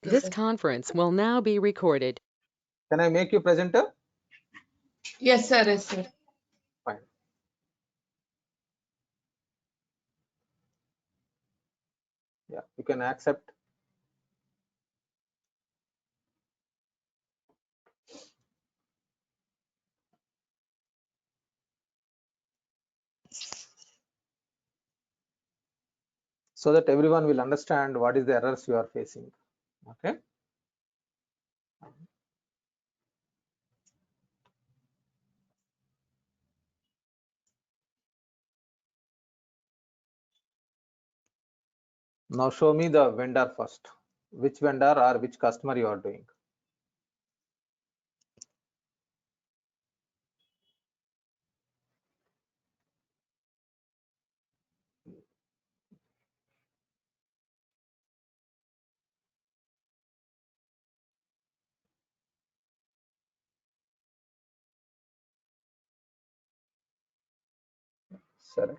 This conference will now be recorded. Can I make you presenter? Yes, sir. Yes, sir. Fine. Yeah, you can accept. So that everyone will understand what is the errors you are facing. Okay. Now show me the vendor first. Which vendor or which customer you are doing? Select.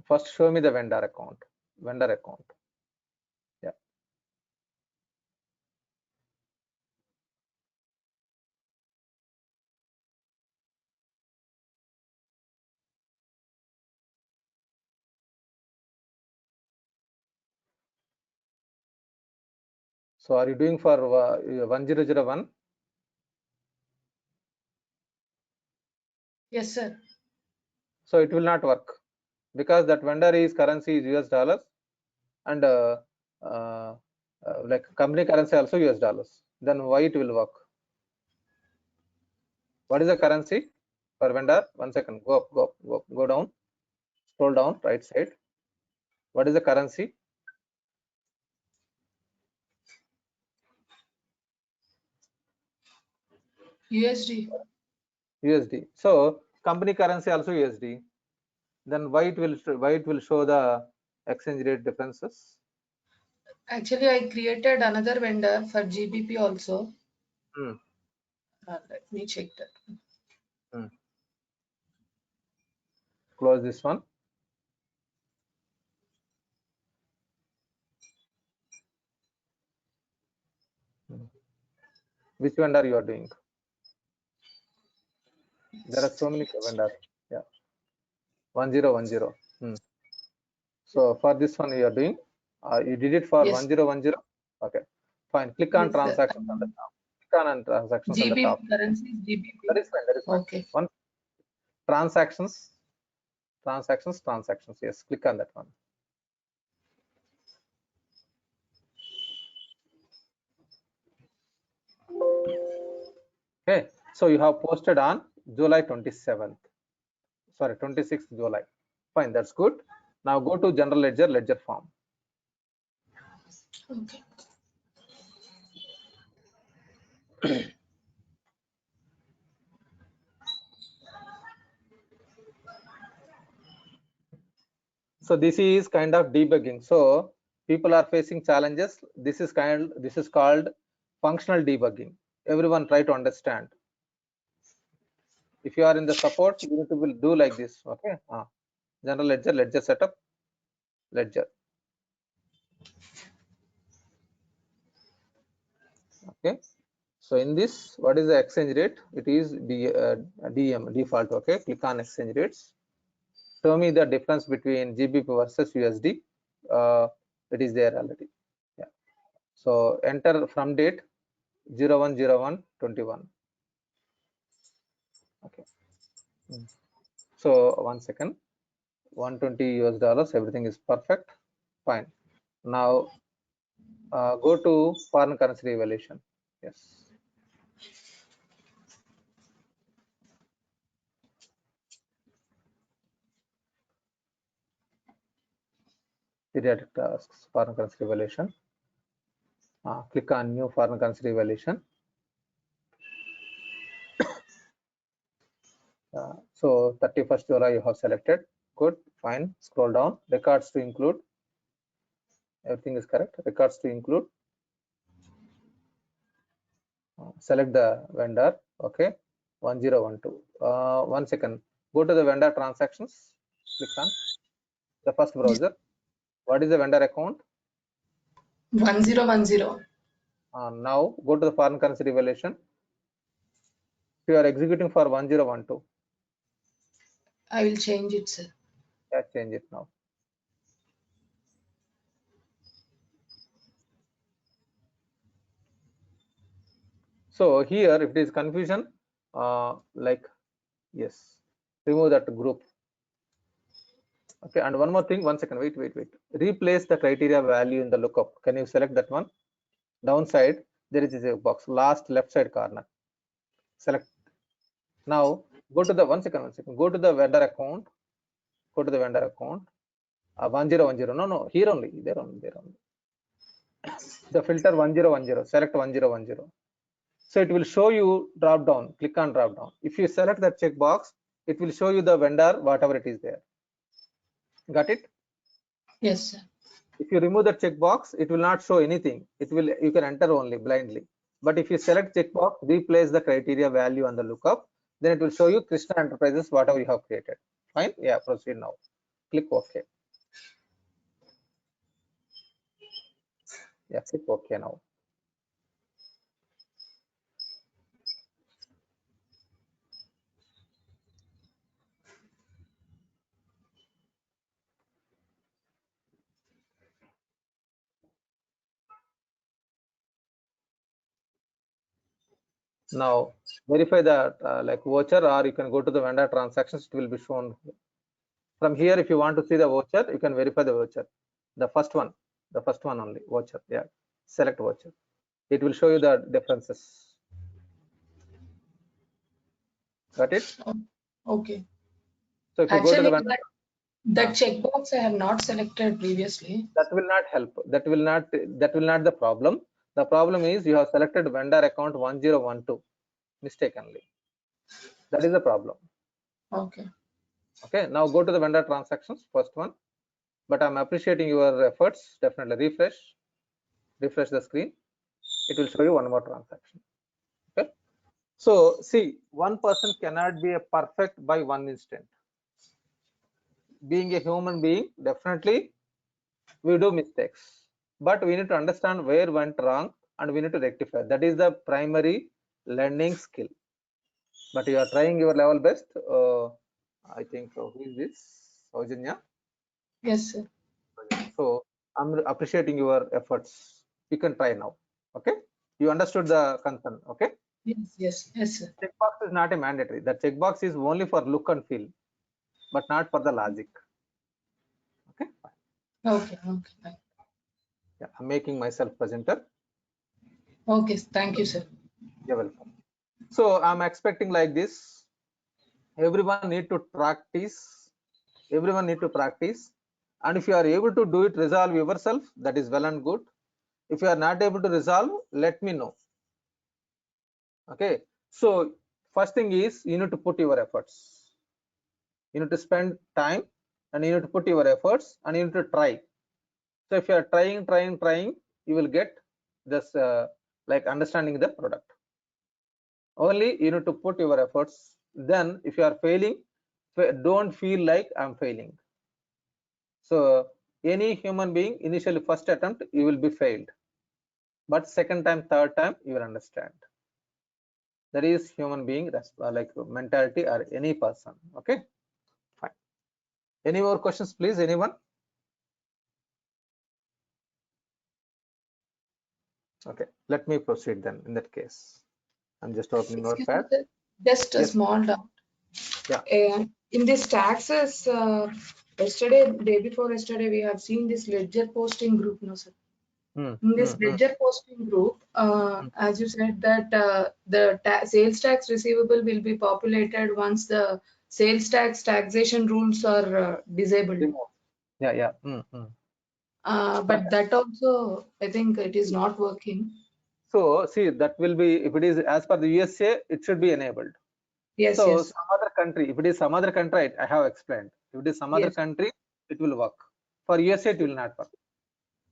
First show me the vendor account. Vendor account. Yeah. So are you doing for 1001? Yes, sir. So it will not work because that vendor is currency is US dollars and like company currency also US dollars. Then why it will work? What is the currency per vendor? 1 second. Go up, go up, go up, go down. Scroll down, right side. What is the currency? USD. USD. So company currency also USD. Then why it will show the exchange rate differences? Actually, I created another vendor for GBP also. Let me check that. Close this one. Which vendor you are doing? There are so many vendors. Yeah. 1010. So for this one you are doing, you did it for Yes. 1010. Okay, fine. Click on Yes, sir. transactions on the top. Click on transactions on the top. GBP currency is GBP. That is fine. That is fine. Okay. One transactions. Yes, click on that one. Okay, so you have posted on July 27th. Sorry, 26th July. Fine, that's good. Now go to general ledger form. Okay. So this is kind of debugging. So people are facing challenges. This is called functional debugging. Everyone try to understand. If you are in the support, you need to will do like this. Okay. General ledger setup, ledger. Okay. So in this, what is the exchange rate? It is DM default. Okay. Click on exchange rates. Show me the difference between GBP versus USD. It is there already. Yeah. So enter from date 01/01/21. Okay. So 1 second. 120 US dollars. Everything is perfect. Fine. Now go to foreign currency revaluation. Yes. Periodic tasks, foreign currency revaluation. Click on new foreign currency revaluation. So 31st July you have selected. Good, fine. Scroll down. Records to include. Everything is correct. Records to include. Select the vendor. Okay. 1012. 1 second. Go to the vendor transactions. Click on the first browser. What is the vendor account? 1010. Now go to the foreign currency revaluation. If you are executing for 1012, I will change it, sir. yeah, change it now. So here, if it is confusion, like yes, remove that group. Okay, and one more thing, 1 second, wait. Replace the criteria value in the lookup. Can you select that one? Downside, there is a box, last left side corner. Select. Now go to the 1 second. Go to the vendor account. Go to the vendor account. 1010. No, here only. There only. The filter 1010. Select 1010. So it will show you drop down. Click on drop down. If you select that checkbox, it will show you the vendor, whatever it is there. Got it? Yes, sir. If you remove the checkbox, it will not show anything. You can enter only blindly. But if you select checkbox, replace the criteria value on the lookup, then it will show you Krishna Enterprises, whatever you have created. Fine. Yeah, proceed now. Click OK. Yeah, click OK now. Now verify that like voucher, or you can go to the vendor transactions. It will be shown from here. If you want to see the voucher, you can verify the voucher. The first one only, voucher. Yeah, select voucher. It will show you the differences. Got it? Okay. So if you go to the vendor, that checkbox I have not selected previously. that will not help. That will not the problem. The problem is you have selected vendor account 1012 mistakenly. That is the problem. Okay. Okay. Now go to the vendor transactions, first one. But I'm appreciating your efforts. Definitely refresh the screen. It will show you one more transaction. Okay. So see, one person cannot be a perfect by one instant. Being a human being, definitely we do mistakes, but we need to understand where went wrong and we need to rectify. That is the primary learning skill. But you are trying your level best. I think who is this? Saujanya? Yes, sir. So I'm appreciating your efforts. You can try now. Okay. You understood the concern. Okay. Yes, sir. Checkbox is not a mandatory. The checkbox is only for look and feel, but not for the logic. Okay. Okay. Yeah, I'm making myself presenter. Okay. Thank you, sir. You're welcome. So I'm expecting like this. Everyone need to practice. And if you are able to do it, resolve yourself, that is well and good. If you are not able to resolve, let me know. Okay. So first thing is you need to put your efforts. You need to spend time and you need to put your efforts and you need to try. So if you are trying, you will get this like understanding the product. Only you need to put your efforts. Then if you are failing, don't feel like I'm failing. So any human being, initially first attempt you will be failed, but second time, third time you will understand. That is human being, like mentality or any person. Okay, fine. Any more questions, please? Anyone? Okay, let me proceed then. In that case, I'm just opening Notepad. Just a Yes. small doubt. Yeah. In this taxes, day before yesterday, we have seen this ledger posting group, no sir. In this ledger posting group, as you said that the sales tax receivable will be populated once the sales tax taxation rules are disabled. Yeah. But that also, I think it is not working. So see, that will be, if it is as per the USA, it should be enabled. Yes. So some other country, if it is some other country, I have explained. If it is some other country, it will work. For USA, it will not work.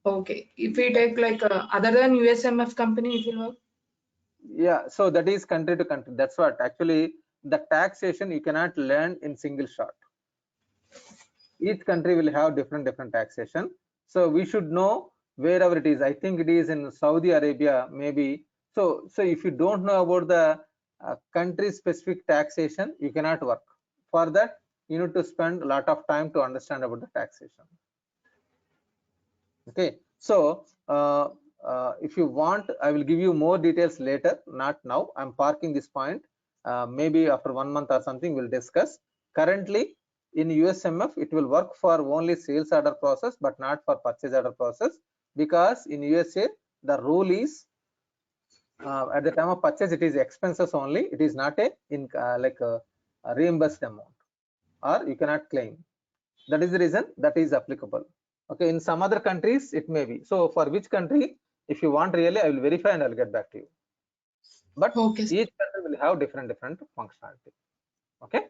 Okay. If we take like other than USMF company, it will work? Yeah, so that is country to country. That's what actually the taxation you cannot learn in single shot. Each country will have different taxation. So we should know wherever it is. I think it is in Saudi Arabia, maybe. So if you don't know about the country specific taxation, you cannot work. For that, you need to spend a lot of time to understand about the taxation. Okay, so if you want, I will give you more details later, not now. I'm parking this point. Maybe after 1 month or something we'll discuss. Currently in USMF it will work for only sales order process but not for purchase order process, because in USA the rule is at the time of purchase it is expenses only, it is not a like a reimbursed amount, or you cannot claim. That is the reason that is applicable. Okay, in some other countries it may be. So for which country, if you want, really I will verify and I'll get back to you. But Okay. each country will have different functionality. Okay,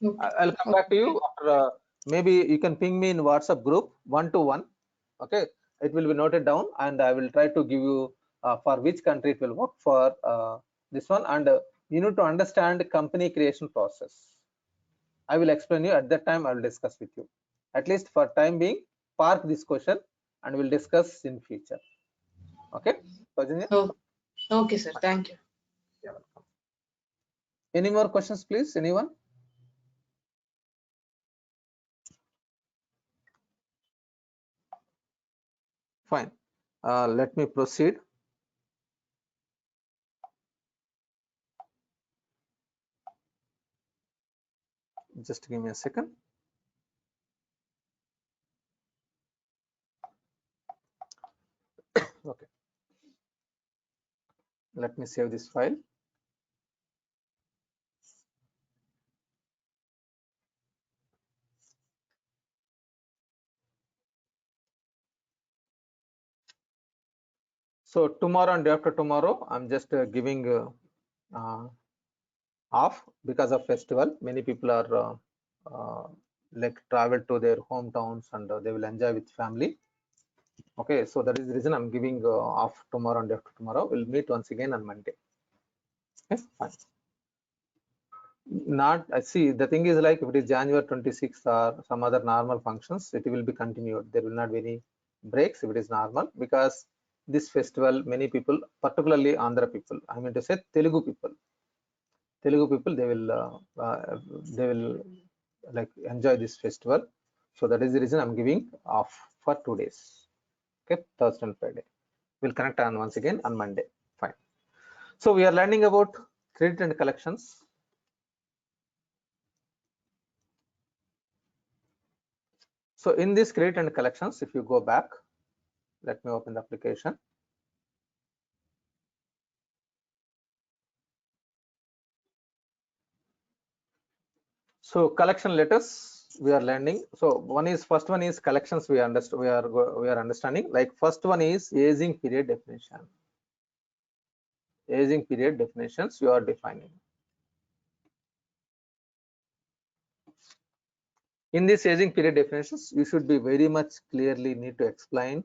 Okay. I'll come back to you after, maybe you can ping me in WhatsApp group 1-to-1. Okay, it will be noted down and I will try to give you for which country it will work for this one. And you need to understand company creation process. I will explain you at that time. I will discuss with you. At least for time being, park this question and we'll discuss in future. Okay, Virginia? Oh, okay, sir. Thank you. You're welcome. Any more questions, please? Anyone? Fine. Let me proceed. Just give me a second. Okay. Let me save this file. So tomorrow and day after tomorrow, I'm just giving off because of festival. Many people are like travel to their hometowns and they will enjoy with family. Okay, so that is the reason I'm giving off tomorrow and day after tomorrow. We'll meet once again on Monday. Okay, fine. Not, I see, the thing is like if it is January 26th or some other normal functions, it will be continued. There will not be any breaks if it is normal, because this festival, many people, particularly Andhra people, I mean to say Telugu people, they will like enjoy this festival. So that is the reason I'm giving off for 2 days. Okay, Thursday and Friday. We'll connect on once again on Monday. Fine. So we are learning about credit and collections. So in this credit and collections, if you go back, let me open the application. So collection letters we are learning. So first one is collections we are understanding. Like first one is aging period definition. Aging period definitions you are defining. In this aging period definitions, you should be very much clearly need to explain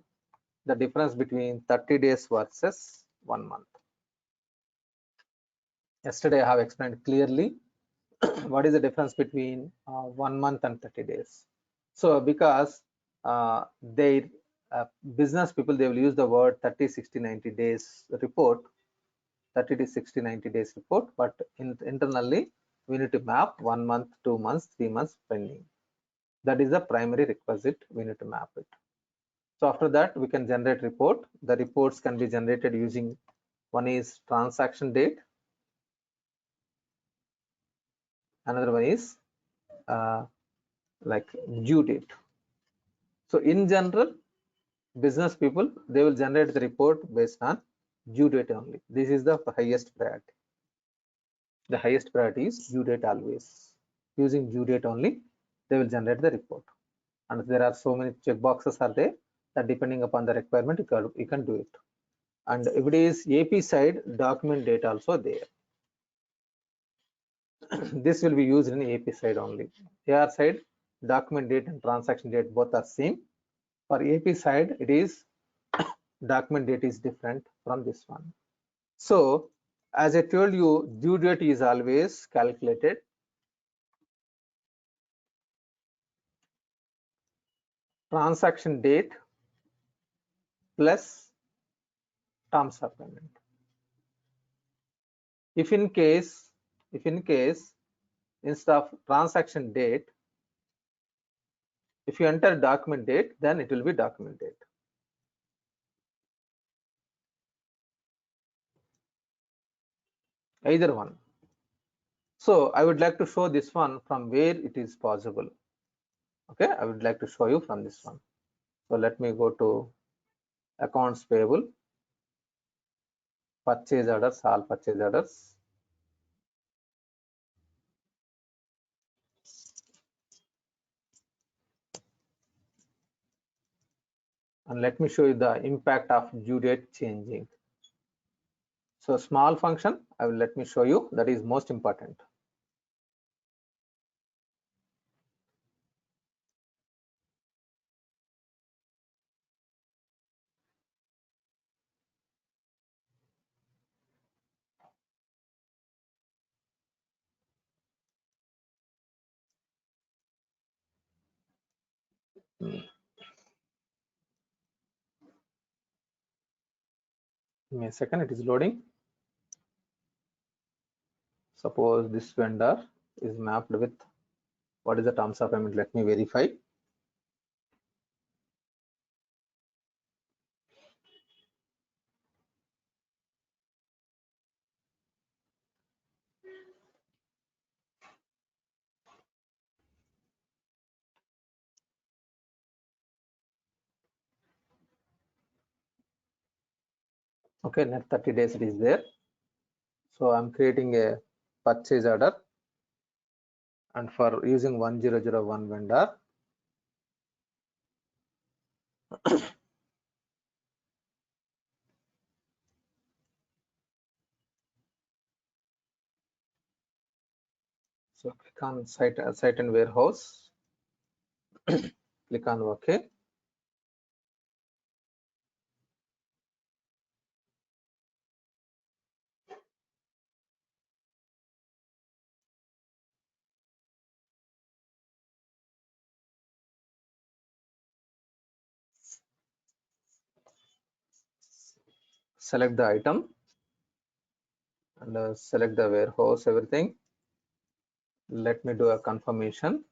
the difference between 30 days versus 1 month. Yesterday I have explained clearly what is the difference between 1 month and 30 days. So because their business people, they will use the word 30, 60, 90 days report, 30 to 60, 90 days report, but internally we need to map 1 month, 2 months, 3 months pending. That is the primary requisite, we need to map it. So after that we can generate report. The reports can be generated using, one is transaction date, another one is like due date. So in general, business people, they will generate the report based on due date only. This is the highest priority. The highest priority is due date always. Using due date only, they will generate the report. And there are so many check boxes are there that depending upon the requirement, you can do it. And if it is AP side, document date also there. This will be used in AP side only. AR side, document date and transaction date both are same. For AP side, it is document date is different from this one. So as I told you, due date is always calculated transaction date plus terms of payment. If in case instead of transaction date, if you enter document date, then it will be document date. Either one. So I would like to show this one from where it is possible. Okay, I would like to show you from this one. So let me go to accounts payable, purchase orders, all purchase orders. And let me show you the impact of due date changing. So small function, I will let me show you, that is most important. Give me a second, it is loading. Suppose this vendor is mapped with what is the terms of payment. Let me verify. Okay, net 30 days it is there. So I'm creating a purchase order, and for using 1001 vendor, so click on site and warehouse, click on OK. Select the item and select the warehouse, everything. Let me do a confirmation.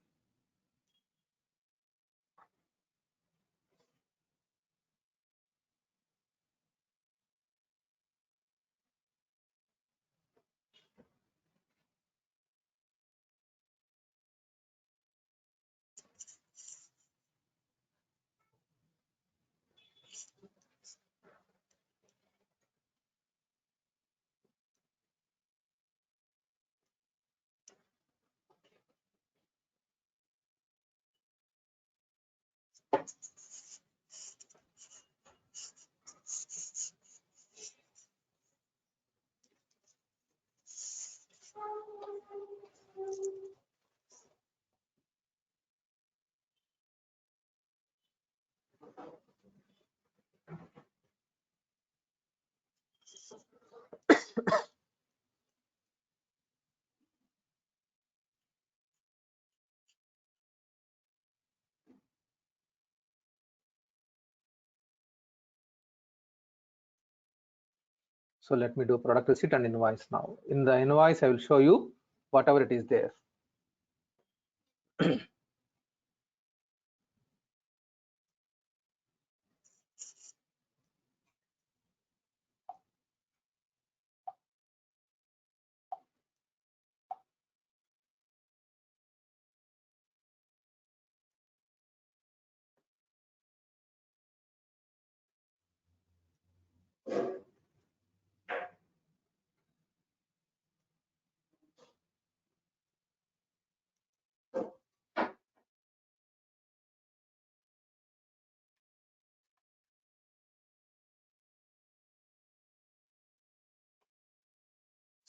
So let me do product receipt and invoice now. In the invoice, I will show you whatever it is there.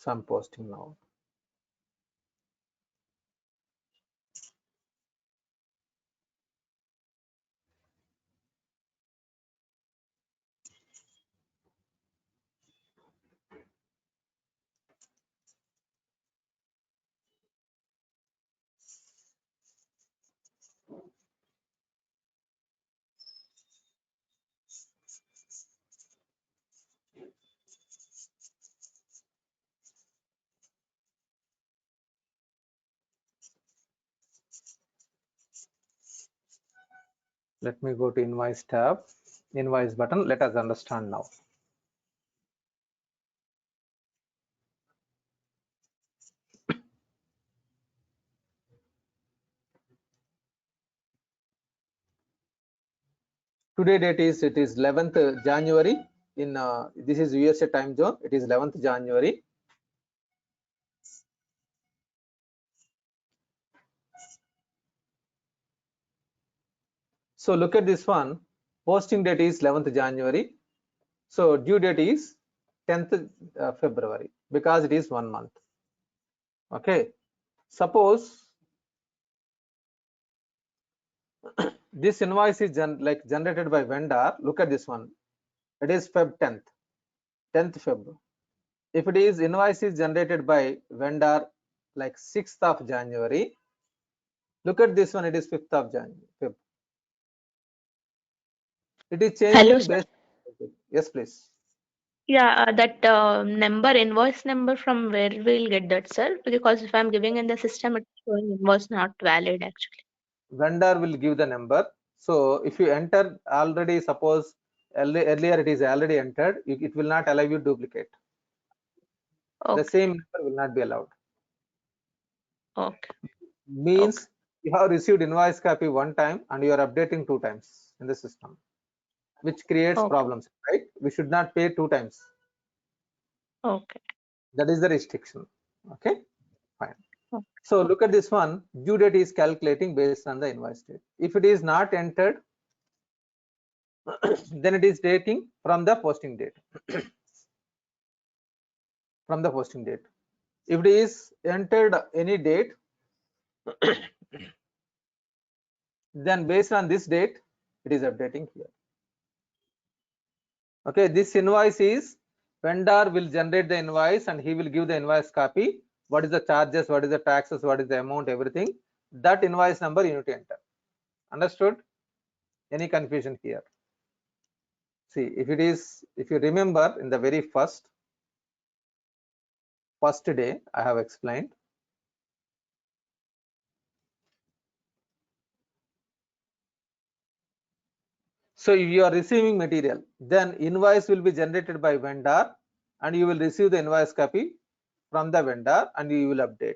So I'm posting now. Let me go to invoice tab, invoice button. Let us understand now. Today date is, it is 11th January in this is USA time zone. It is 11th January. So look at this one. Posting date is 11th January. So due date is 10th February because it is 1 month. Okay. Suppose this invoice is generated by vendor. Look at this one. It is Feb 10th Feb. If it is invoice is generated by vendor like 6th of January, look at this one. It is 5th of January. Feb. It is changing. Hello, sir. Based. Yes, please. Yeah, that number, invoice number, from where we'll get that, sir? Because if I'm giving in the system, it's showing invoice not valid actually. Vendor will give the number. So if you enter already, suppose earlier it is already entered, it will not allow you duplicate. Okay. The same number will not be allowed. Okay. Means you have received invoice copy one time and you are updating 2 times in the system, which creates problems, right? We should not pay 2 times. Okay. That is the restriction. Okay, fine. Okay. So look at this one. Due date is calculating based on the invoice date. If it is not entered, then it is dating from the posting date. From the posting date. If it is entered any date, then based on this date, it is updating here. Okay, this invoice is vendor will generate the invoice and he will give the invoice copy. What is the charges, what is the taxes, what is the amount, everything. That invoice number you need to enter. Understood? Any confusion here? See, if you remember in the very first day, I have explained. So if you are receiving material, then invoice will be generated by vendor and you will receive the invoice copy from the vendor and you will update.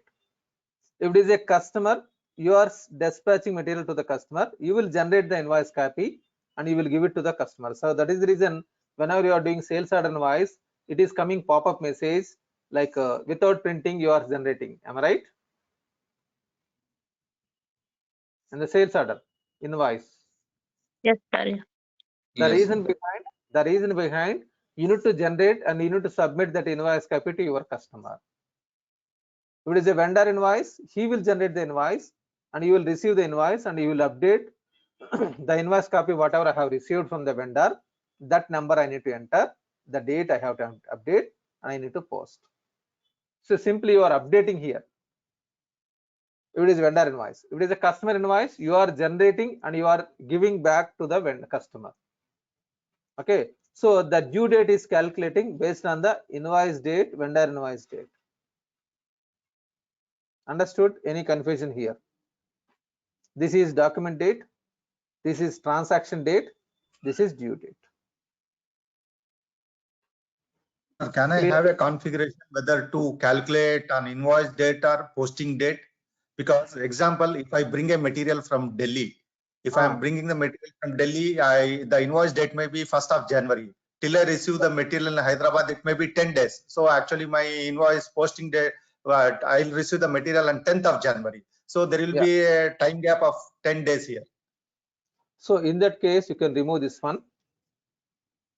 If it is a customer, you are dispatching material to the customer, you will generate the invoice copy and you will give it to the customer. So that is the reason whenever you are doing sales order invoice, it is coming pop-up message like without printing you are generating. Am I right? And the sales order invoice. Yes, sir. The reason behind you need to generate and you need to submit that invoice copy to your customer. If it is a vendor invoice, he will generate the invoice and you will receive the invoice and you will update the invoice copy whatever I have received from the vendor. That number I need to enter, the date I have to update, and I need to post. So simply you are updating here. If it is vendor invoice, if it is a customer invoice, you are generating and you are giving back to the customer. Okay, so the due date is calculating based on the invoice date, vendor invoice date. Understood? Any confusion here? This is document date, this is transaction date, this is due date. Can I have a configuration whether to calculate an invoice date or posting date? Because example, if I bring a material from Delhi, if I am bringing the material from Delhi, the invoice date may be 1st of January. Till I receive the material in Hyderabad, it may be 10 days. So actually my invoice posting date, I'll receive the material on 10th of January. So there will be a time gap of 10 days here. So in that case, you can remove this one.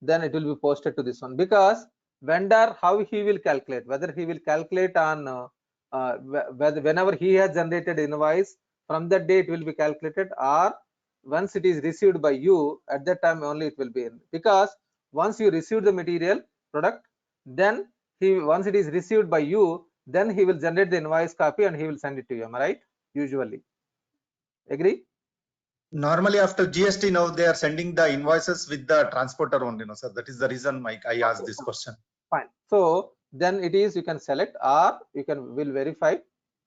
Then it will be posted to this one, because vendor, how he will calculate, whether he will calculate on whenever he has generated invoice, from that date will be calculated, or once it is received by you, at that time only it will be in. Because once you receive the material product, then once it is received by you, then he will generate the invoice copy and he will send it to you. Am I right? Usually. Agree? Normally after GST now they are sending the invoices with the transporter only, no sir. That is the reason I asked this question. Fine. So then it is, you can select, or you will verify,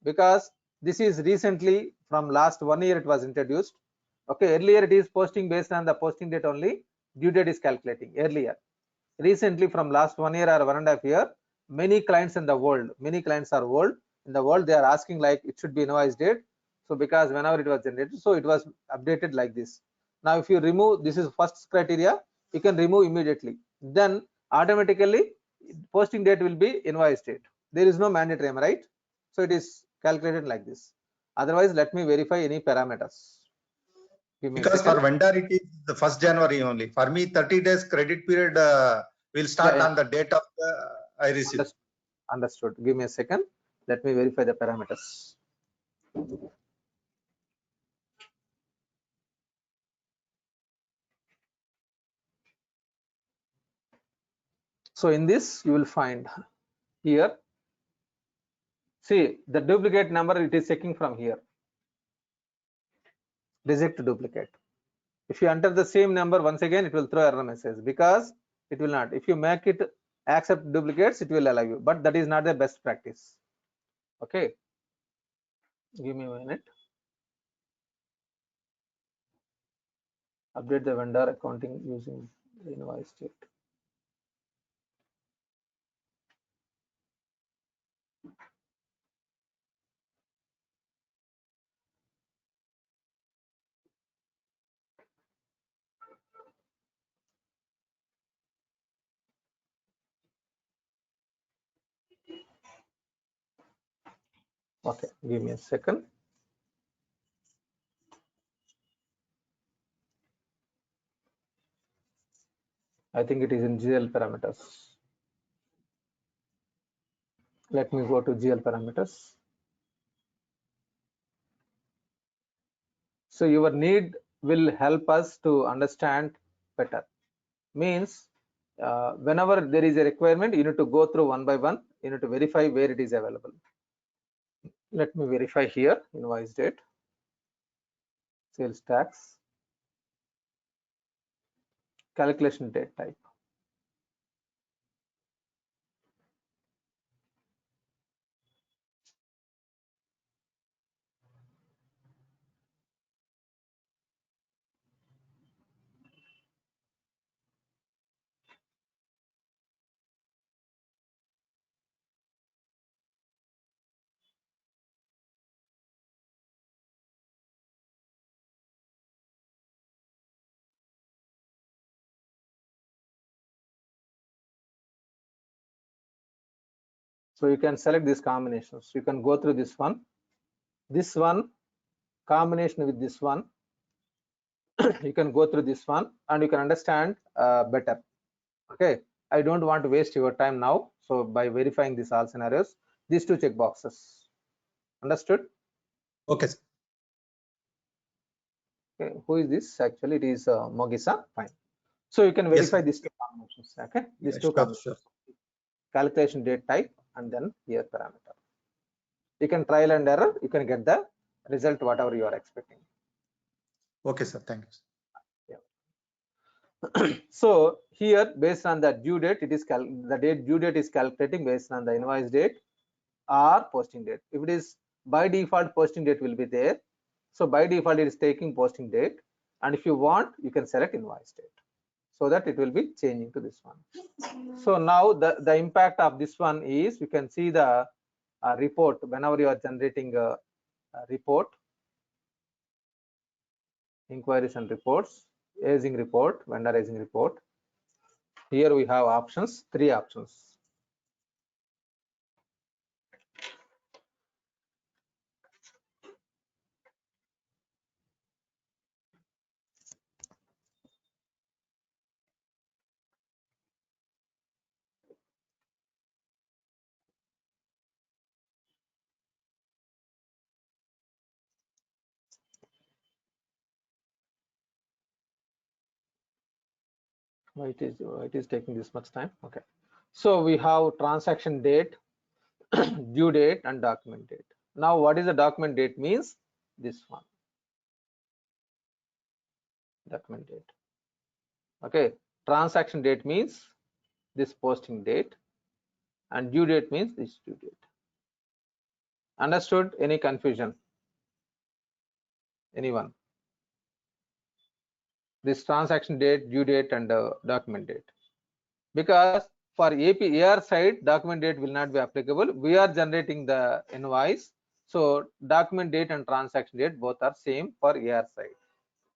because this is recently from last 1 year it was introduced. Okay, earlier it is posting based on the posting date only, due date is calculating earlier. Recently, from last 1 year or 1.5 years, many clients in the world, many clients are old in the world, they are asking like it should be invoice date. So because whenever it was generated, so it was updated like this. Now if you remove, this is first criteria, you can remove immediately, then automatically posting date will be invoice date. There is no mandatory, am I right? So it is calculated like this. Otherwise, let me verify any parameters. Because for vendor it is the 1st January only. For me, 30 days credit period will start on the date of the I receive. Understood. Give me a second. Let me verify the parameters. So in this, you will find here, see the duplicate number, it is checking from here. Reject duplicate. If you enter the same number once again, it will throw error message because it will not. If you make it accept duplicates, it will allow you, but that is not the best practice. Okay. Give me a minute. Update the vendor accounting using the invoice date. Okay, give me a second. I think it is in GL parameters. Let me go to GL parameters. So your need will help us to understand better. Means whenever there is a requirement, you need to go through one by one. You need to verify where it is available. Let me verify here, invoice date, sales tax, calculation date type. So you can select these combinations. You can go through this one combination with this one. You can go through this one and you can understand better. Okay, I don't want to waste your time now. So by verifying these all scenarios, these two check boxes. Understood? Okay. Okay, who is this? Actually, it is Mogisa. Fine. So you can verify Yes, these two combinations. Okay, these two sure, combinations. sure. Calculation date type and then here parameter. You can trial and error. You can get the result whatever you are expecting. Okay, sir. Thank you. Yeah. So here, based on the due date, it is the date due date is calculating based on the invoice date or posting date. If it is by default, posting date will be there. So by default, it is taking posting date. And if you want, you can select invoice date so that it will be changing to this one. So now the impact of this one is you can see the report whenever you are generating a report, inquiries and reports, aging report, vendor aging report. Here we have options, 3 options. Why it is taking this much time? Okay. So we have transaction date, due date and document date. Now what is the document date means? This one, document date. Okay, transaction date means this posting date and due date means this due date. Understood? Any confusion? Anyone? this transaction date, due date, and document date. Because for AR side, document date will not be applicable. We are generating the invoice, so document date and transaction date both are same for AR side.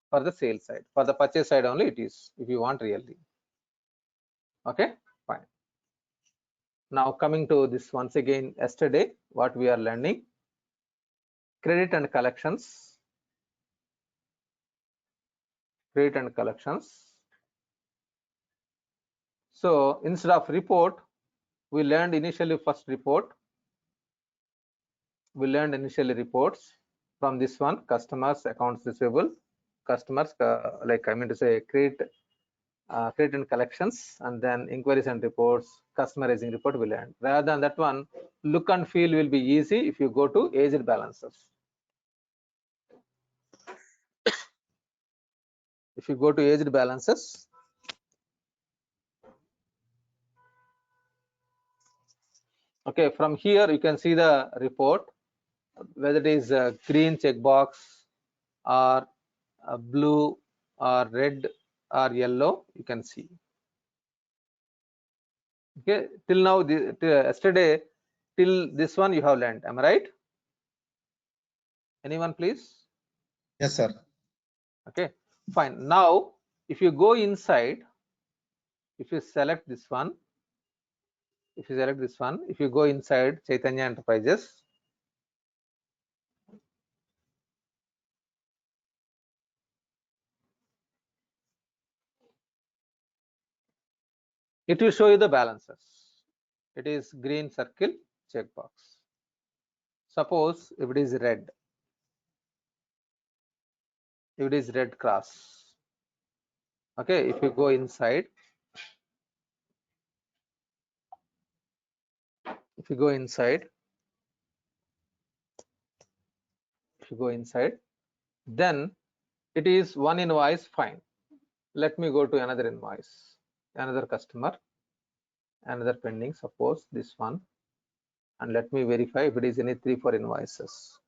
For the sales side, for the purchase side only it is, if you want really. Okay, fine. Now coming to this once again, yesterday what we are learning, credit and collections. Credit and collections. So instead of report, we learned initially first report. We learned initially reports from this one, customers, accounts receivable, customers, like I mean to say credit and collections, and then inquiries and reports, customer raising report we learned. Rather than that one, look and feel will be easy if you go to aged balances. If you go to aged balances, okay, from here you can see the report, whether it is a green checkbox or a blue or red or yellow, you can see. Okay, till now, yesterday, till this one you have learned, am I right? Anyone please? Yes, sir. Okay, fine. Now, if you go inside, if you select this one, if you go inside Chaitanya Enterprises, it will show you the balances. It is green circle checkbox. Suppose if it is red, if it is red cross. Okay, if you go inside, if you go inside, then it is one invoice, fine. Let me go to another invoice, another customer, another pending, suppose this one, and let me verify if it is any 3-4 invoices.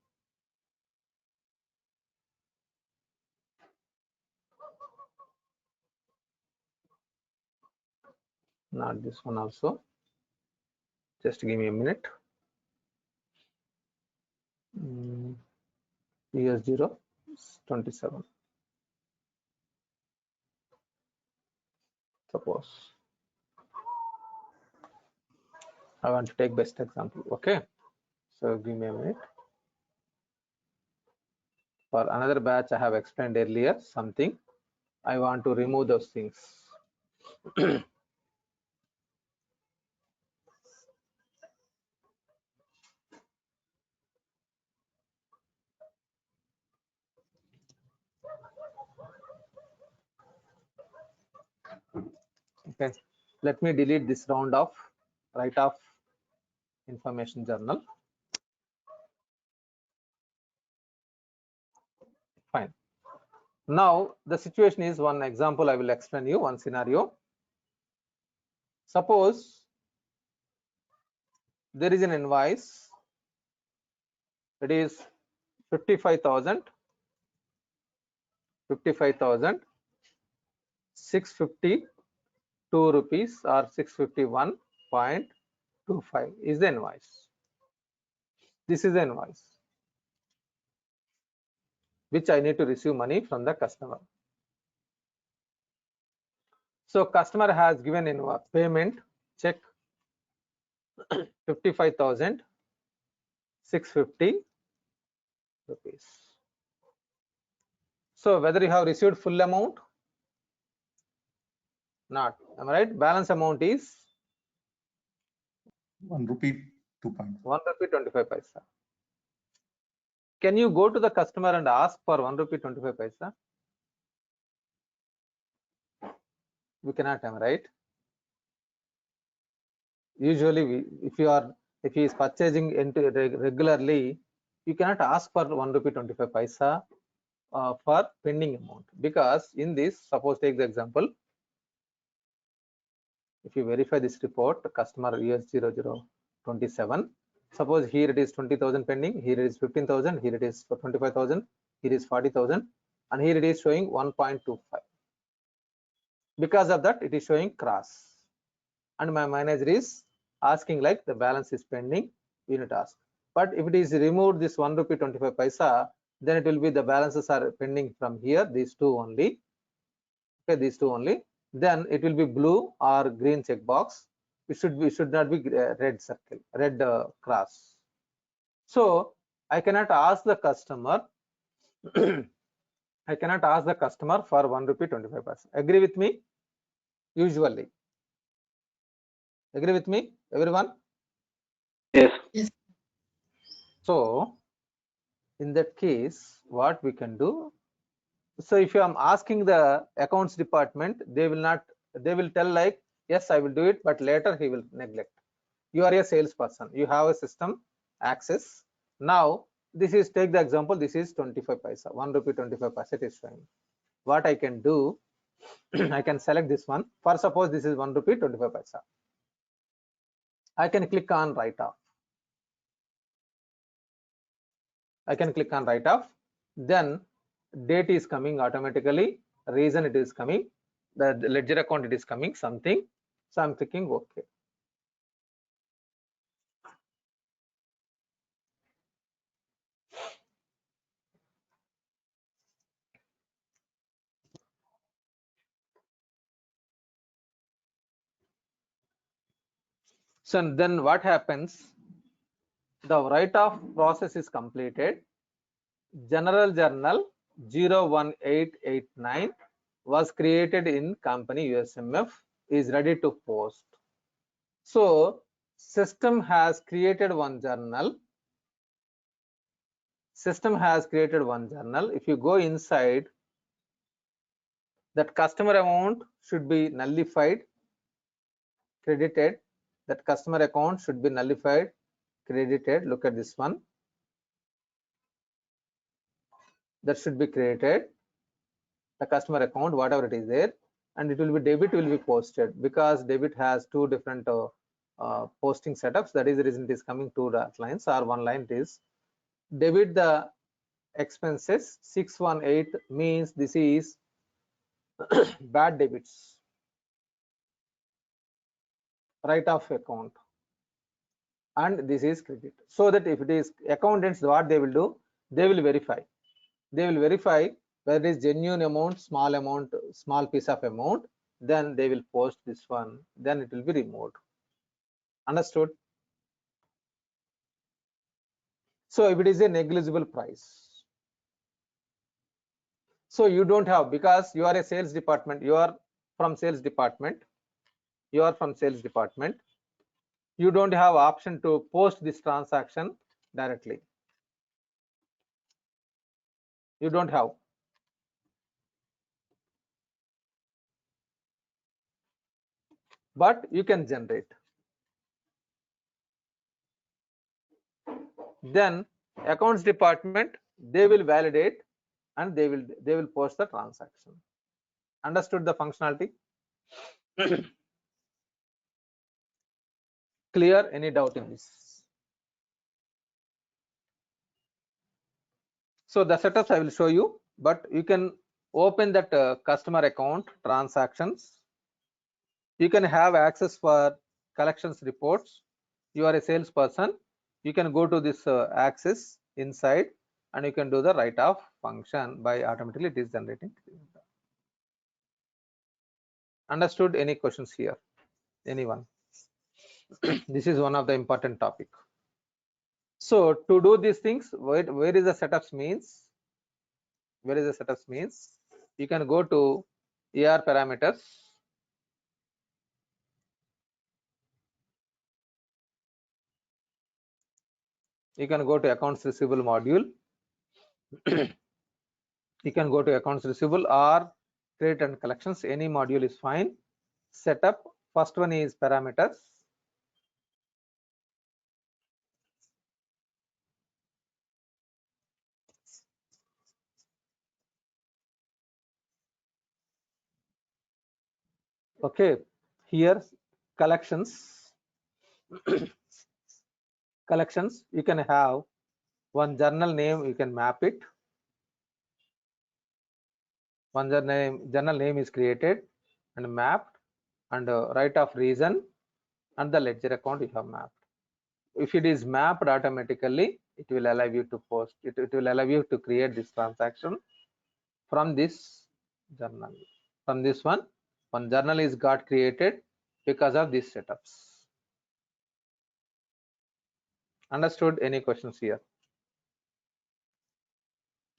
Not this one also. Just give me a minute. US0 27. Suppose I want to take best example. Okay, so give me a minute. For another batch, I have explained earlier something. I want to remove those things. Okay, let me delete this round of write-off information journal. Fine. Now the situation is, one example I will explain you, one scenario. Suppose there is an invoice, it is 55,652 rupees or 651.25 is the invoice. This is the invoice which I need to receive money from the customer. So customer has given in payment check 55,650 rupees. So whether you have received full amount, not, am I right? Balance amount is 1 rupee 2.5. 1 rupee 25 paisa. Can you go to the customer and ask for 1 rupee 25 paisa? We cannot, am I right? Usually, if he is purchasing regularly, you cannot ask for 1 rupee 25 paisa for pending amount, because in this, suppose take the example, if you verify this report, the customer US0027, suppose here it is 20,000 pending, here it is 15,000, here it is for 25,000, here is 40,000, and here it is showing 1.25. Because of that, it is showing cross. And my manager is asking like the balance is pending, unit ask. But if it is removed this 1 rupee 25 paisa, then it will be the balances are pending from here, these two only. Okay, these two only. Then it will be blue or green checkbox. It should not be red circle, red cross. So I cannot ask the customer. I cannot ask the customer for 1 rupee 25 paisa. Agree with me? Usually. Agree with me, everyone? Yes. Yes. So in that case, what we can do? So if I am asking the accounts department, they will tell like, yes, I will do it, but later he will neglect. You are a salesperson, you have a system access. Now this is, take the example, this is 25 paisa, 1 rupee 25 paisa it is showing. What I can do, I can select this one. For suppose this is 1 rupee 25 paisa. I can click on write off. I can click on write off. Then date is coming automatically, reason it is coming, the ledger account it is coming something. So I'm clicking OK. So then what happens? The write-off process is completed. General Journal 01889 was created in company USMF, is ready to post. So system has created one journal. System has created one journal. If you go inside, that customer amount should be nullified, credited. That customer account should be nullified, credited. Look at this one. That should be created. The customer account, whatever it is there, and it will be debit will be posted, because debit has two different posting setups. That is the reason it is coming two lines, or one line. It is debit the expenses 618 means this is bad debits, write off account, and this is credit. So that if it is accountants, what they will do, they will verify whether it is genuine amount, small piece of amount, then they will post this one, then it will be removed. Understood? So if it is a negligible price, so you don't have, because you are a sales department, you are from sales department, you don't have option to post this transaction directly. You don't have. But you can generate. Then accounts department, they will validate and they will post the transaction. Understood the functionality? Clear? Any doubt in this? So the setups I will show you, but you can open that customer account transactions. You can have access for collections reports. You are a salesperson, you can go to this access inside, and you can do the write off function by automatically it is generating. Understood? Any questions here? Anyone? This is one of the important topic. So to do these things, where is the setups means? Where is the setups means? You can go to AR parameters. You can go to accounts receivable module. You can go to accounts receivable or credit and collections. Any module is fine. Setup. First one is parameters. Okay, here collections. Collections, you can have one journal name, you can map it. One journal name is created, and mapped, and right of reason and the ledger account you have mapped. If it is mapped automatically, it will allow you to post it. It will allow you to create this transaction from this journal. From this one journal is got created because of these setups. Understood? Any questions here?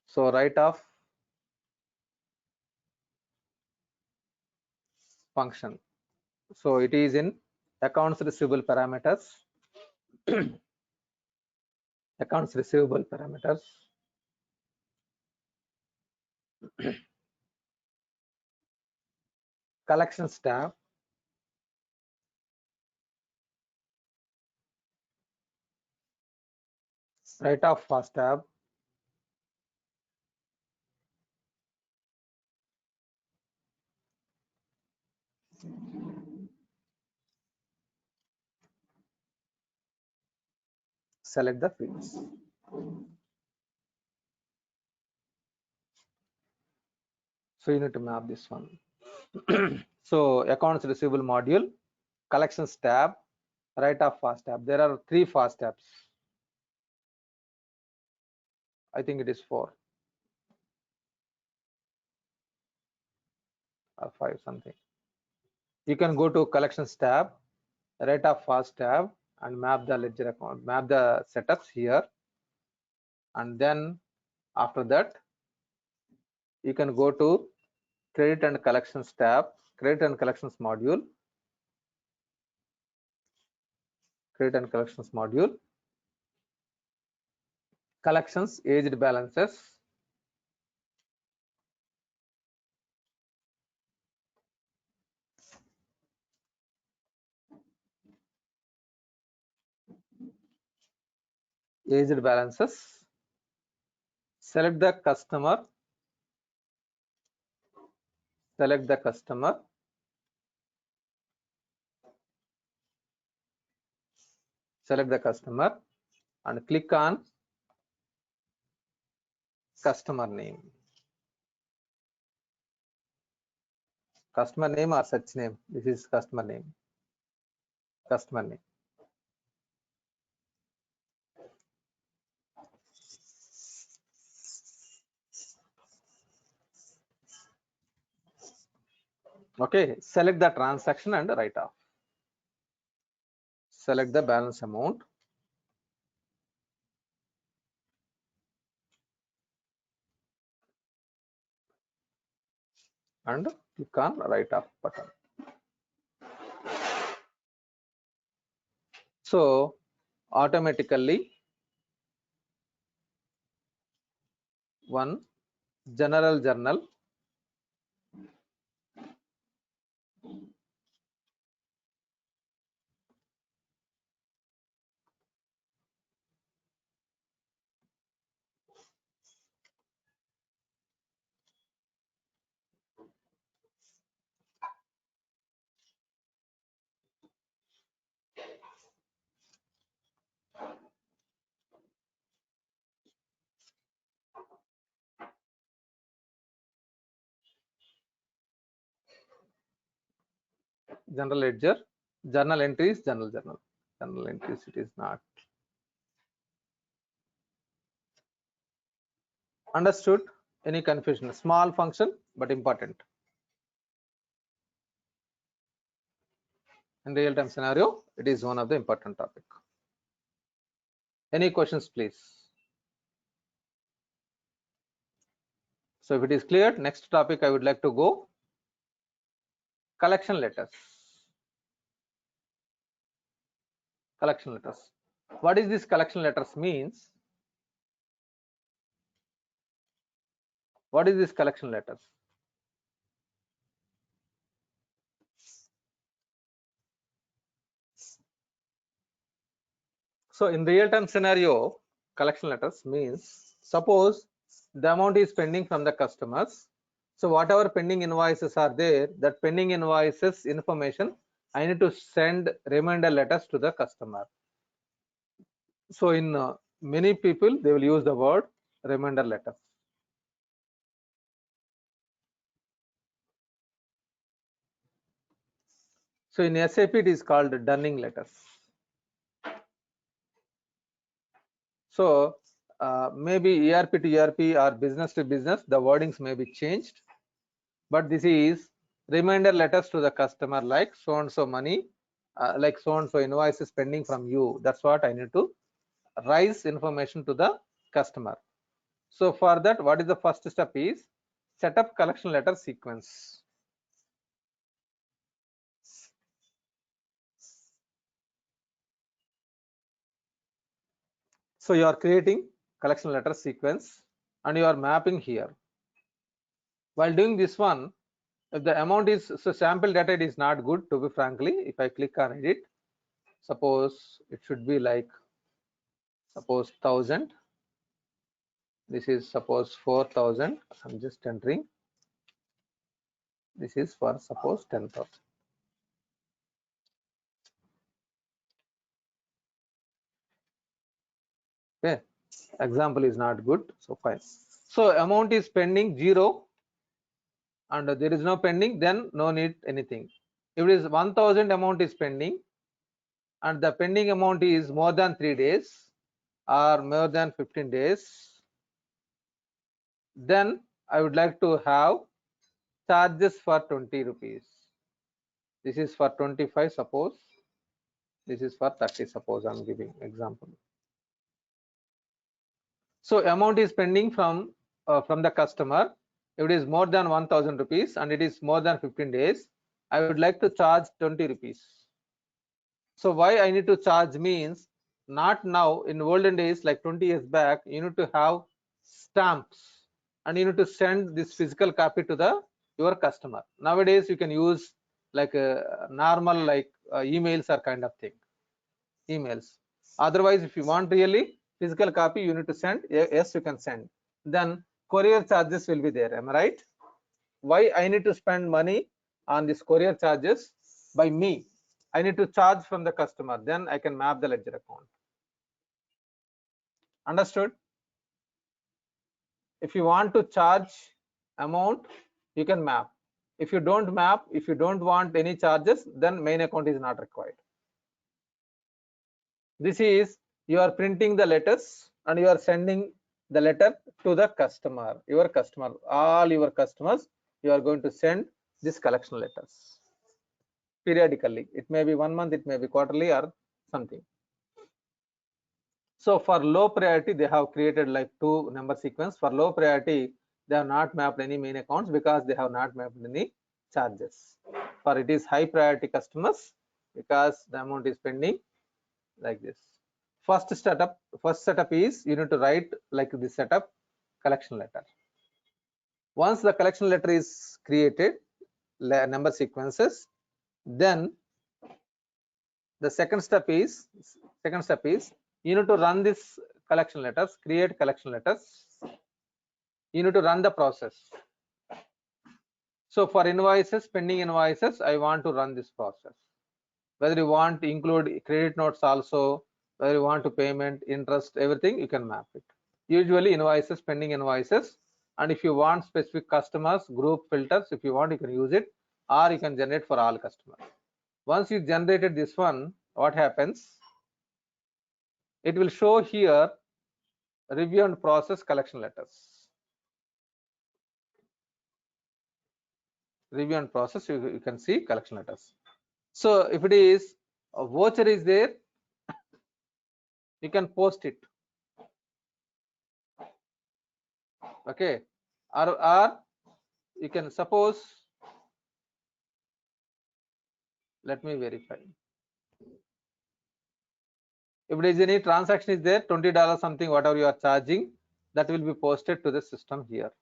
So write off function. So it is in accounts receivable parameters. Accounts receivable parameters. Collections tab. Write off fast tab. Select the fields. So you need to map this one. So accounts receivable module, collections tab, write off fast tab. There are 3 fast tabs. I think it is 4 or 5 something. You can go to collections tab, write off fast tab, and map the ledger account, map the setups here, and then after that you can go to credit and collections tab, credit and collections module, credit and collections module, collections aged balances, aged balances, select the customer, select the customer, select the customer, and click on customer name. Customer name or search name. This is customer name. Customer name. Okay, select the transaction and write off. Select the balance amount. And click on write off button. So automatically one general journal, general ledger, journal entries, journal entries. It is not. Understood? Any confusion? Small function but important. In real-time scenario, it is one of the important topic. Any questions, please? So if it is clear, next topic I would like to go collection letters. Collection letters. What is this collection letters means? What is this collection letters? So in real-time scenario, collection letters means, suppose the amount is pending from the customers. So whatever pending invoices are there, that pending invoices information, I need to send reminder letters to the customer. So in many people, they will use the word reminder letter. So in SAP it is called Dunning letters. So maybe ERP to ERP or business to business, the wordings may be changed, but this is reminder letters to the customer, like so and so money, like so and so invoice is pending from you. That's what I need to raise information to the customer. So for that, what is the first step is set up collection letter sequence. So you are creating collection letter sequence and you are mapping here. While doing this one, if the amount is, so sample data it is not good, to be frankly, if I click on edit, suppose it should be like, suppose 1000, this is suppose 4000, I'm just entering, this is for suppose 10,000. Okay, example is not good, so fine. So amount is pending 0 and there is no pending, then no need anything. If it is 1000 amount is pending and the pending amount is more than 3 days or more than 15 days, then I would like to have charges for 20 rupees. This is for 25, suppose. This is for 30, suppose I'm giving example. So amount is pending from the customer. If it is more than 1000 rupees and it is more than 15 days, I would like to charge 20 rupees. So why I need to charge means, not now, in olden days like 20 years back, you need to have stamps and you need to send this physical copy to your customer. Nowadays you can use like normal like emails or kind of thing, emails. Otherwise, if you want really physical copy, you need to send. Yes, you can send. Then courier charges will be there. Am I right? Why I need to spend money on this courier charges by me? I need to charge from the customer. Then I can map the ledger account. Understood? If you want to charge amount, you can map. If you don't map, if you don't want any charges, then main account is not required. This is, you are printing the letters and you are sending the letter to the customer, your customer, all your customers, you are going to send this collection letters periodically. It may be 1 month, it may be quarterly or something. So for low priority, they have created like 2 number sequence. For low priority, they have not mapped any main accounts because they have not mapped any charges. For it is high priority customers, because the amount is pending like this. First setup is, you need to write like this setup collection letter. Once the collection letter is created, number sequences, then the second step is you need to run this collection letters, create collection letters. You need to run the process. So for invoices, pending invoices, I want to run this process. Whether you want to include credit notes also, whether you want to payment, interest, everything, you can map it. Usually invoices, pending invoices, and if you want specific customers, group filters, if you want, you can use it, or you can generate for all customers. Once you generated this one, what happens? It will show here review and process collection letters. Review and process, you can see collection letters. So if it is a voucher is there, you can post it. Okay, or you can suppose, let me verify. If there is any transaction is there, $20 something, whatever you are charging, that will be posted to the system here.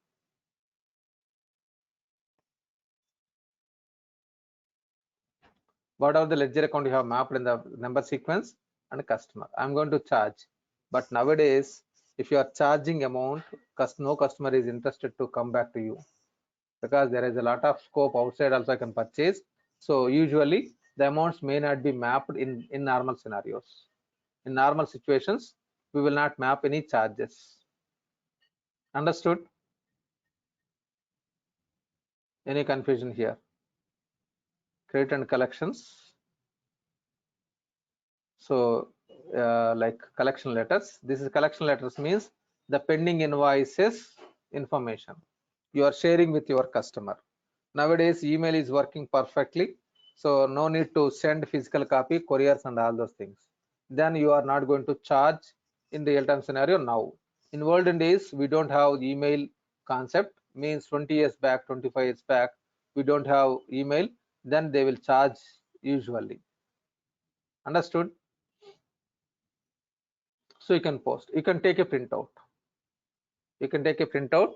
Whatever the ledger account you have mapped in the number sequence and customer, I'm going to charge. But nowadays, if you are charging amount, no customer is interested to come back to you, because there is a lot of scope outside also I can purchase. So usually the amounts may not be mapped in normal scenarios. In normal situations, we will not map any charges. Understood? Any confusion here? Credit and collections. So like collection letters, this is collection letters means the pending invoices information you are sharing with your customer. Nowadays email is working perfectly, so no need to send physical copy, couriers and all those things. Then you are not going to charge in real-time scenario now. In olden days we don't have email concept, means 20 years back, 25 years back we don't have email, then they will charge usually. Understood? So you can post, you can take a printout, you can take a printout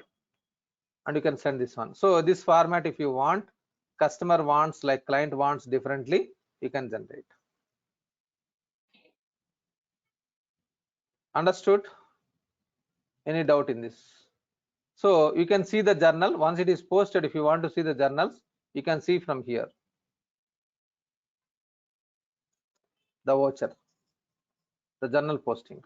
and you can send this one. So this format, if you want, customer wants, like client wants differently, you can generate. Understood? Any doubt in this? So you can see the journal once it is posted. If you want to see the journals, you can see from here the voucher, the journal posting.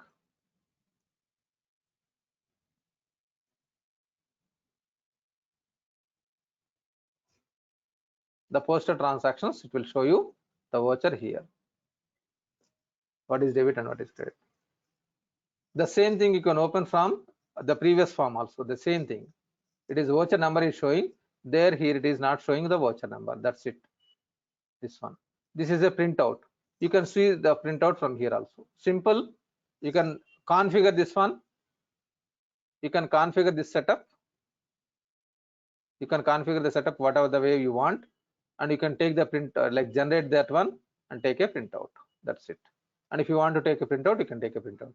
The posted transactions, it will show you the voucher here. What is debit and what is credit. The same thing you can open from the previous form also, the same thing. It is voucher number is showing there, here it is not showing the voucher number. That's it. This one. This is a printout. You can see the printout from here also. Simple. You can configure this one. You can configure this setup. You can configure the setup whatever the way you want, and you can take the print like generate that one and take a printout. That's it. And if you want to take a printout, you can take a printout.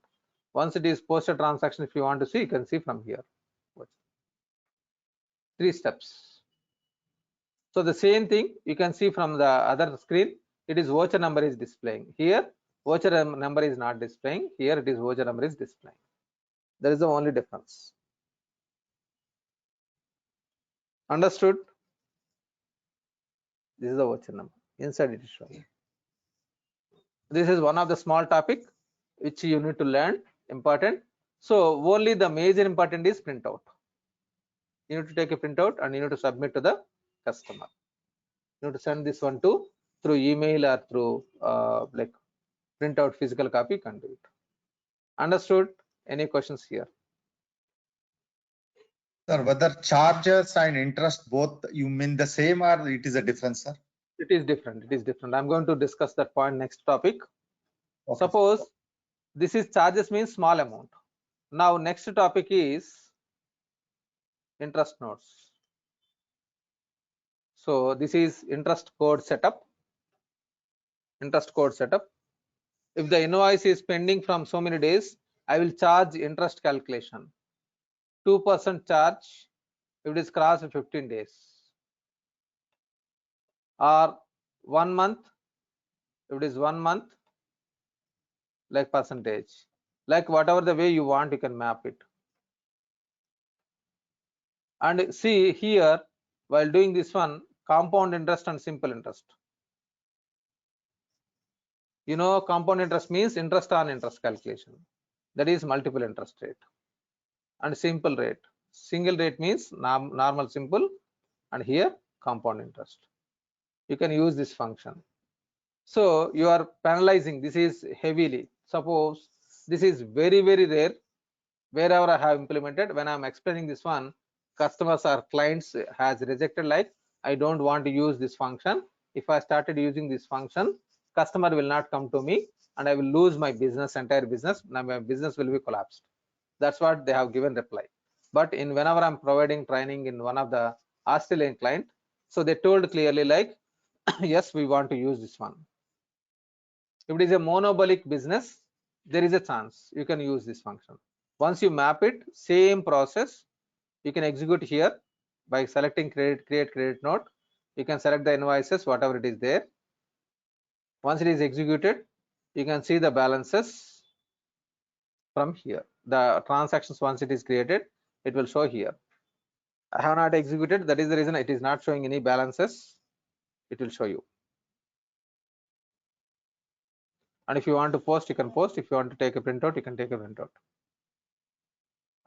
Once it is posted transaction, if you want to see, you can see from here. 3 steps. So the same thing you can see from the other screen. It is voucher number is displaying. Here voucher number is not displaying. Here it is voucher number is displaying. There is the only difference. Understood? This is the voucher number. Inside it is showing. This is one of the small topic which you need to learn, important. So only the major important is printout. You need to take a printout and you need to submit to the customer. You need to send this one to through email or through like print out physical copy, you can do it. Understood? Any questions here? Sir, whether charges and interest both, you mean the same or it is a difference, sir? It is different. It is different. I'm going to discuss that point next topic. Okay. Suppose this is charges means small amount. Now next topic is interest notes. So this is interest code setup. Interest code setup. If the invoice is pending from so many days, I will charge interest calculation. 2% charge if it is crossed 15 days. Or 1 month, if it is 1 month, like percentage. Like whatever the way you want, you can map it. And see here, while doing this one, compound interest and simple interest. You know, compound interest means interest on interest calculation. That is multiple interest rate. And simple rate. Single rate means normal simple, and here compound interest. You can use this function. So you are penalizing, this is heavily. Suppose this is very, very rare. Wherever I have implemented, when I'm explaining this one, customers or clients has rejected, like I don't want to use this function. If I started using this function, customer will not come to me and I will lose my business, entire business. Now my business will be collapsed. That's what they have given reply. But in whenever I'm providing training in one of the Australian client, so they told clearly like, yes, we want to use this one. If it is a monobolic business, there is a chance you can use this function. Once you map it, same process, you can execute here by selecting create credit note. You can select the invoices, whatever it is there. Once it is executed, you can see the balances from here. The transactions, once it is created, it will show here. I have not executed, that is the reason it is not showing any balances. It will show you. And if you want to post, you can post. If you want to take a printout, you can take a printout.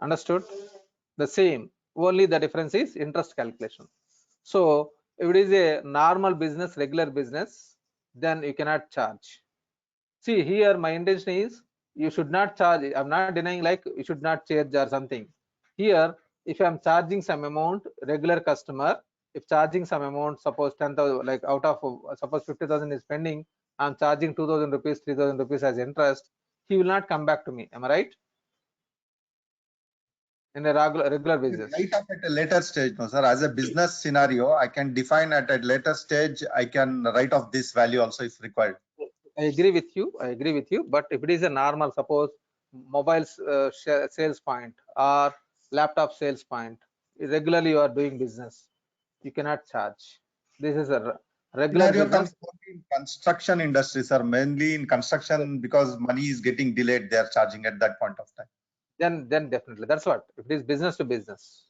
Understood? The same, only the difference is interest calculation. So if it is a normal business, regular business, then you cannot charge. See here, my intention is you should not charge. I'm not denying like you should not charge or something. Here, if I'm charging some amount, regular customer, if charging some amount, suppose 10,000, like out of suppose 50,000 is spending, I'm charging 2,000 rupees, 3,000 rupees as interest. He will not come back to me. Am I right? In a regular basis. Right up at a later stage, no, sir. As a business scenario, I can define at a later stage. I can write off this value also if required. I agree with you. I agree with you. But if it is a normal, suppose mobile sales point or laptop sales point, regularly you are doing business, you cannot charge. This is a regular Scenario business. comes only in construction industry, sir. Mainly in construction because money is getting delayed. They are charging at that point of time. Then definitely that's what. If it is business to business,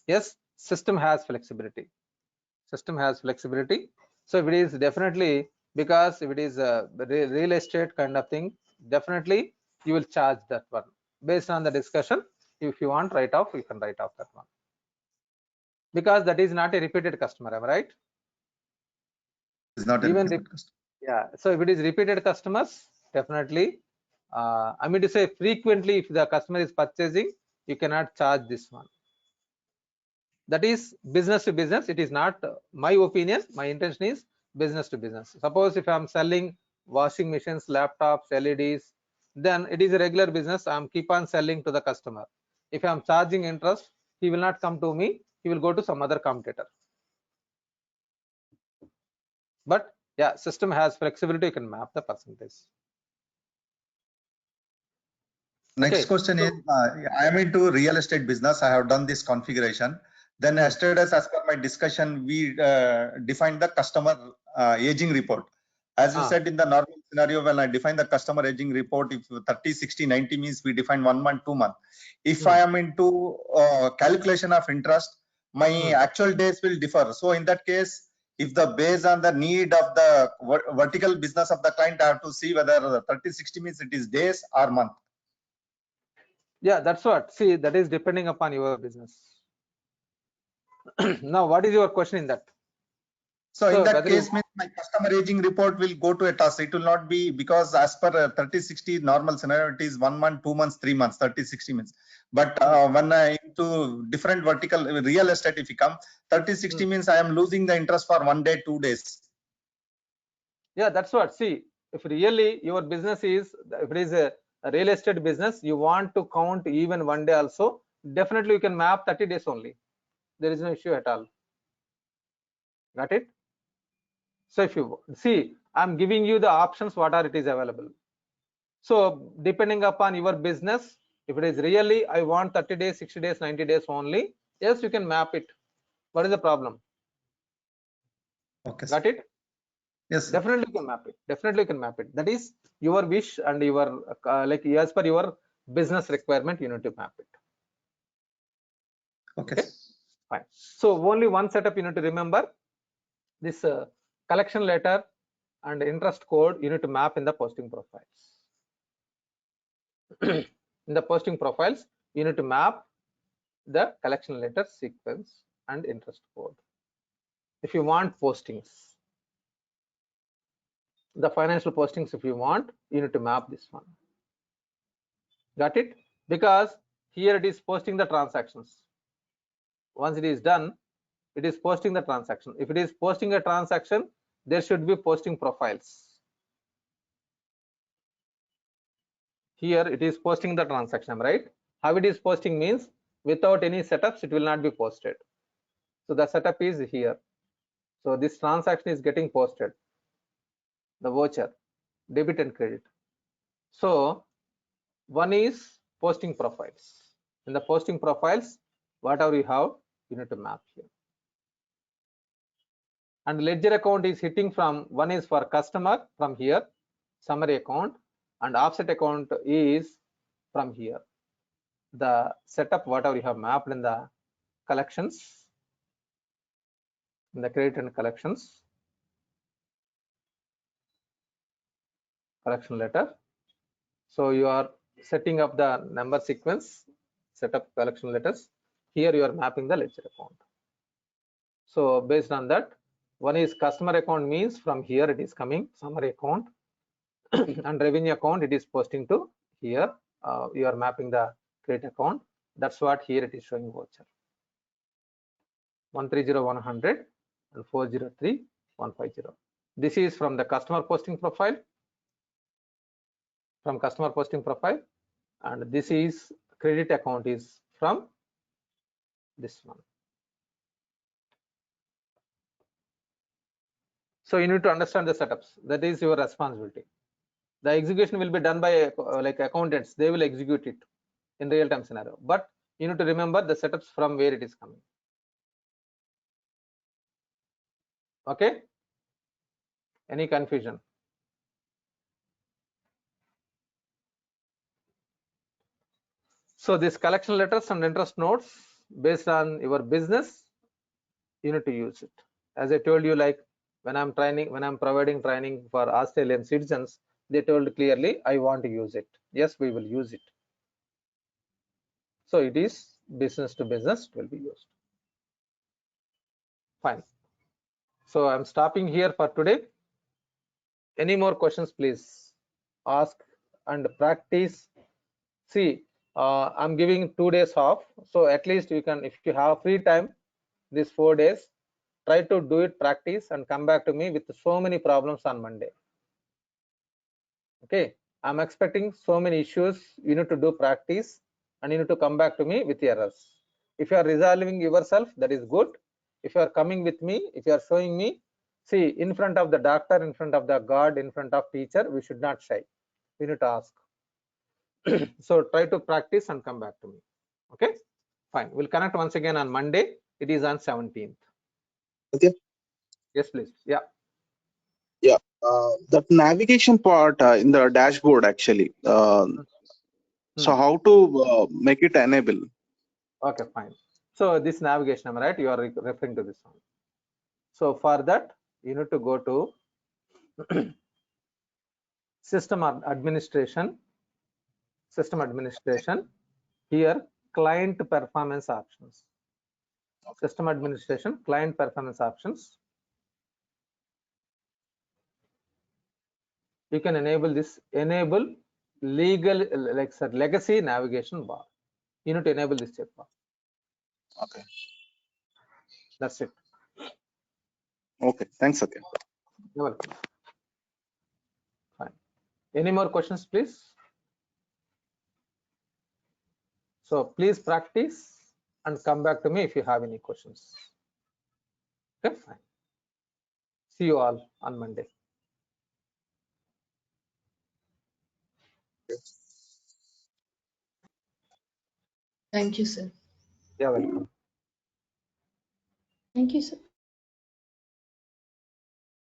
yes, system has flexibility. System has flexibility. So if it is definitely, because if it is a real estate kind of thing, definitely you will charge that one based on the discussion. If you want write off, you can write off that one, because that is not a repeated customer. Am I right? It's not Even repeated customer. yeah. So if it is repeated customers, definitely I mean to say frequently, if the customer is purchasing, you cannot charge this one. That is business to business. It is not my opinion. My intention is business to business. Suppose if I'm selling washing machines, laptops, LEDs, then it is a regular business. I'm keep on selling to the customer. If I'm charging interest, he will not come to me. He will go to some other competitor. But yeah, system has flexibility. You can map the percentage. Next Okay. question is, I am into real estate business. I have done this configuration. Then yesterday, as per my discussion, we defined the customer aging report. As you said, in the normal scenario, when I define the customer aging report, if 30, 60, 90 means we define 1 month, 2 months. If I am into calculation of interest, my actual days will differ. So in that case, if the based on the need of the vertical business of the client, I have to see whether 30, 60 means it is days or month. Yeah, that's what. See, that is depending upon your business. Now, what is your question in that? So in that case, means my customer aging report will go to a task. It will not be, because as per 30-60 normal scenario, it is 1 month, 2 months, 3 months, 30-60 means. But when I into different vertical real estate, if you come 30-60 means I am losing the interest for 1 day, 2 days. Yeah, that's what. See, if really your business is, if it is a real estate business, you want to count even 1 day also, definitely you can map 30 days only. There is no issue at all. Got it? So if you see, I'm giving you the options, what are it is available. So depending upon your business, if it is really, I want 30 days, 60 days, 90 days only, yes, you can map it. What is the problem? Okay. Got it? Yes, sir. Definitely you can map it. Definitely you can map it. That is your wish and your like as per your business requirement, you need to map it. Okay. Fine. So only one setup you need to remember. This collection letter and interest code you need to map in the posting profiles. In the posting profiles, you need to map the collection letter sequence and interest code. If you want postings, the financial postings, if you want, you need to map this one. Got it? Because here it is posting the transactions. Once it is done, it is posting the transaction. If it is posting a transaction, there should be posting profiles. Here it is posting the transaction, right? How it is posting means without any setups, it will not be posted. So the setup is here. So this transaction is getting posted, the voucher, debit and credit. So one is posting profiles. In the posting profiles, whatever you have, you need to map here. And ledger account is hitting from, one is for customer from here, summary account, and offset account is from here. The setup, whatever you have mapped in the collections, in the credit and collections, collection letter. So you are setting up the number sequence, set up collection letters. Here you are mapping the ledger account. So based on that, one is customer account means from here it is coming summary account, and revenue account it is posting to here. You are mapping the credit account. That's what here it is showing voucher 130-100 and 403-150. This is from the customer posting profile. And this is credit account is from this one. So you need to understand the setups. That is your responsibility. The execution will be done by like accountants. They will execute it in real-time scenario. But you need to remember the setups from where it is coming. Okay. Any confusion? So this collection letters and interest notes based on your business, you need to use it. As I told you, like when I'm providing training for Australian citizens, they told clearly, I want to use it. Yes, we will use it. So it is business to business, it will be used. Fine. So I'm stopping here for today. Any more questions, please ask and practice. See, I'm giving 2 days off. So at least you can, if you have free time, these 4 days, try to do it, practice, and come back to me with so many problems on Monday. Okay, I'm expecting so many issues. You need to do practice and you need to come back to me with errors. If you are resolving yourself, that is good. If you are coming with me, if you are showing me, see, in front of the doctor, in front of the God, in front of teacher, we should not shy. We need to ask. So try to practice and come back to me. Okay, fine. We'll connect once again on Monday. It is on 17th. Okay. Yes, please. Yeah. Yeah. That navigation part in the dashboard actually. So how to make it enable? Okay, fine. So this navigation, right? You are referring to this one. So for that, you need to go to system administration. Here, client performance options. System administration, client performance options. You can enable this. Enable legal, like legacy navigation bar. You need to enable this checkbox. Okay. That's it. Okay. Thanks, Satya. You're welcome. Fine. Any more questions, please? So please practice and come back to me if you have any questions. Okay, fine. See you all on Monday. Thank you, sir. You're welcome. Thank you, sir.